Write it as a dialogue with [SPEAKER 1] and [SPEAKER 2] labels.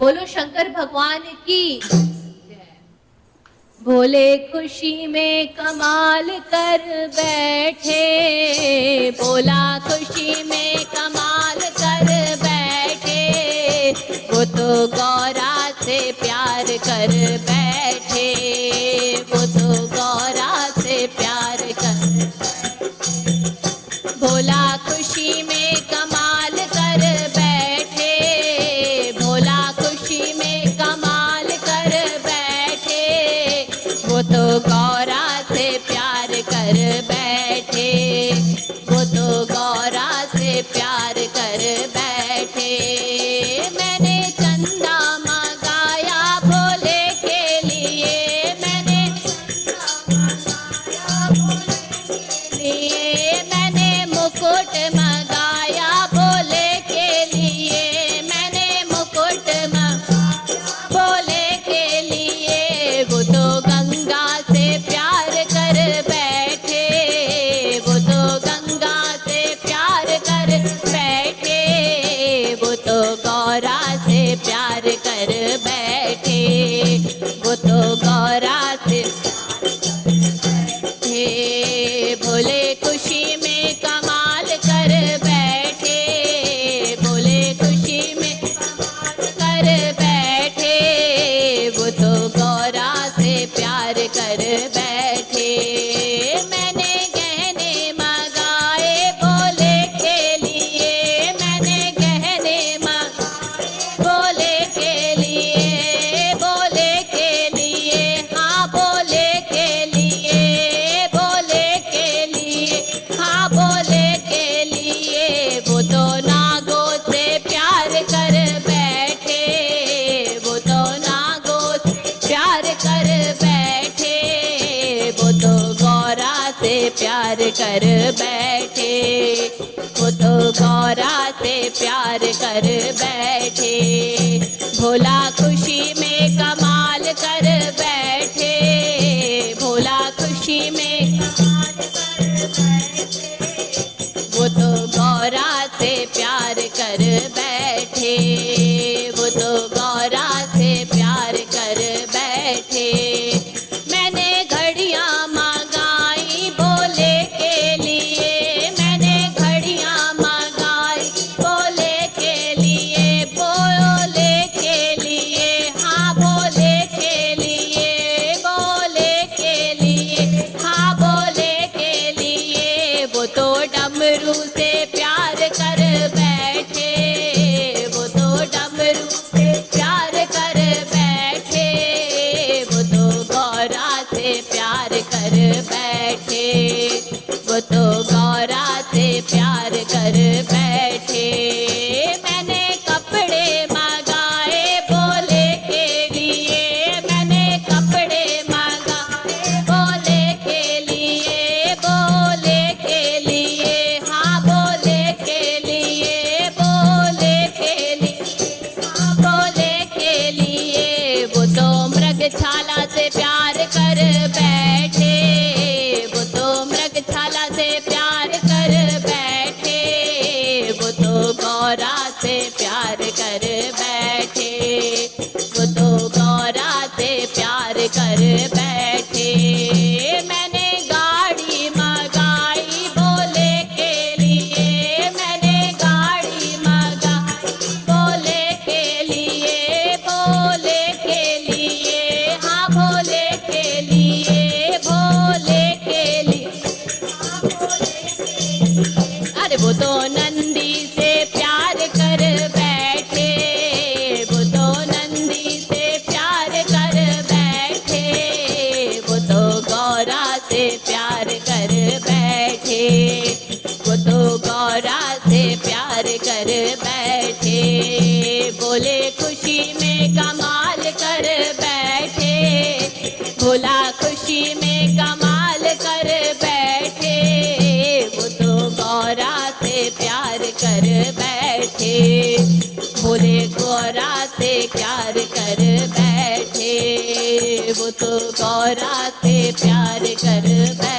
[SPEAKER 1] बोलो शंकर भगवान की। भोले खुशी में कमाल कर बैठे, भोला खुशी में कमाल कर बैठे, वो तो गौरा से प्यार कर बैठे, वो तो गौरा से प्यार कर। भोला खुशी में कमाल कर बैठे, भोला खुशी में कमाल कर बैठे, वो तो गौरा से प्यार कर बैठे, वो तो गौरा से प्यार कर बैठे। मैंने चंदा मंगाया भोले के लिए, मैंने चंदा मंगाया भोले के लिए, मैंने मुकुट मंगाया भोले के लिए, मैंने मुकुट मंगाया भोले के लिए, वो तो गंगा से प्यार कर बैठे, वो तो गंगा से प्यार कर बैठे, वो तो गौरा से प्यार कर बैठे, वो तो गौरा से बैठे। भोले खुशी में कमाल कर बैठे, भोले खुशी में कमाल कर बैठे, वो तो गौरा से प्यार कर बैठे। मैंने गहने मंगाए भोले के लिए, मैंने गहने मंगाए भोले के लिए, भोले के लिए, हाँ भोले के लिए, भोले के लिए, हाँ भोले के लिए, वो तो नागों से प्यार कर बैठे, वो तो नागों से प्यार कर बैठे, वो तो गौरा से प्यार कर बैठे, वो तो गौरा से प्यार कर बैठे। भोला खुशी में कमाल कर बैठे, भोला खुशी में कमाल कर बैठे, वो तो गौरा से प्यार कर बैठे, वो तो गौरा से प्यार कर बैठे। मैंने घड़ियां मंगाई भोले के लिए, मैंने घड़ियां मंगाई भोले के लिए, भोले के लिए, हाँ भोले के लिए, भोले के लिए, हाँ भोले के लिए, वो तो डमरू से प्यार कर बैठे, वो तो डमरू से प्यार कर बैठे, वो तो गौरा से प्यार कर बैठे, वो तो गौरा से प्यार कर बैठे। मैंने कपड़े मंगाए भोले के लिए, मैंने कपड़े मंगाए भोले के लिए, भोले के लिए, हाँ भोले के लिए, भोले के लिए, हाँ भोले के लिए, वो तो मृगशाला से प्यार कर बैठे, वो तो मृगशाला से प्यार कर बैठे, वो तो गौरा से प्यार कर बैठे, वो तो गौरा से प्यार कर बैठे। मैंने गाड़ी मंगाई भोले के लिए, मैंने गाड़ी मंगाई भोले के लिए, भोले के लिए, हाँ भोले के लिए, भोले के लिए, हाँ भोले के लिए। अरे वो तो नंदी से प्यार कर बैठे, वो तो नंदी से प्यार कर बैठे, वो तो गौरा से प्यार कर बैठे, वो तो गौरा से प्यार कर बैठे। बोले खुशी में कमाल कर बैठे, भोला खुशी में कमाल कर बैठे, वो तो गौरा से प्यार कर बैठे, भोले गौरा से प्यार कर बैठे, वो तो गौरा से प्यार कर बैठे।